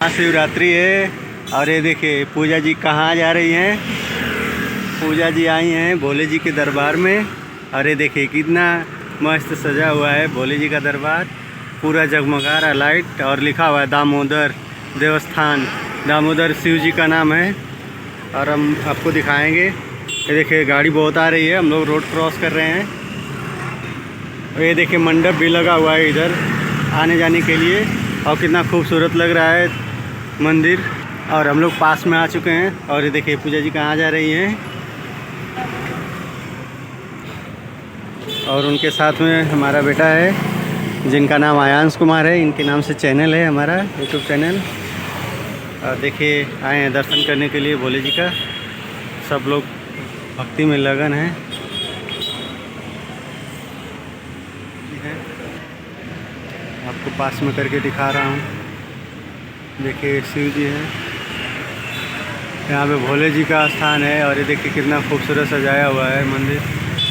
शिवरात्रि है और ये देखिए पूजा जी कहाँ जा रही हैं। पूजा जी आई हैं भोले जी के दरबार में। और ये देखिए कितना मस्त सजा हुआ है भोले जी का दरबार, पूरा जगमगा रहा लाइट और लिखा हुआ है दामोदर देवस्थान। दामोदर शिव जी का नाम है। और हम आपको दिखाएंगे। ये देखिए गाड़ी बहुत आ रही है, हम लोग रोड क्रॉस कर रहे हैं। और ये देखिए मंडप भी लगा हुआ है इधर आने जाने के लिए, और कितना खूबसूरत लग रहा है मंदिर। और हम लोग पास में आ चुके हैं। और ये देखिए पूजा जी कहाँ जा रही हैं। और उनके साथ में हमारा बेटा है जिनका नाम आयांश कुमार है। इनके नाम से चैनल है हमारा यूट्यूब चैनल। और देखिए आए हैं दर्शन करने के लिए भोले जी का। सब लोग भक्ति में लगन है। आपको पास में करके दिखा रहा हूँ। देखिए शिव जी हैं, यहाँ पे भोले जी का स्थान है। और ये देखिए कितना खूबसूरत सजाया हुआ है मंदिर,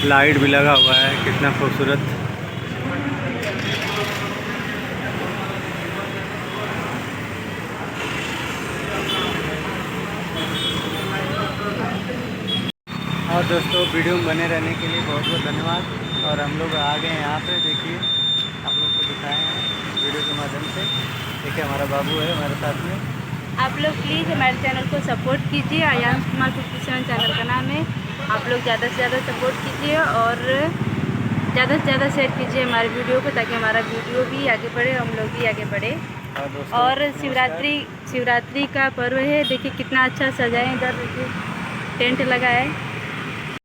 लाइट भी लगा हुआ है, कितना खूबसूरत। और दोस्तों वीडियो में बने रहने के लिए बहुत बहुत धन्यवाद। और हम लोग आ गए हैं यहाँ पे, देखिए आप लोग को दिखाए हैं वीडियो के माध्यम से। देखिए हमारा बाबू है हमारे साथ में। आप लोग प्लीज़ हमारे चैनल को सपोर्ट कीजिए। आयांश कुमार 57 चैनल का नाम है। आप लोग ज़्यादा से ज़्यादा सपोर्ट कीजिए और ज़्यादा से ज़्यादा शेयर कीजिए हमारे वीडियो को, ताकि हमारा वीडियो भी आगे बढ़े, हम लोग भी आगे बढ़े। और शिवरात्रि का पर्व है। देखिए कितना अच्छा सजाए, इधर देखिए टेंट लगा है।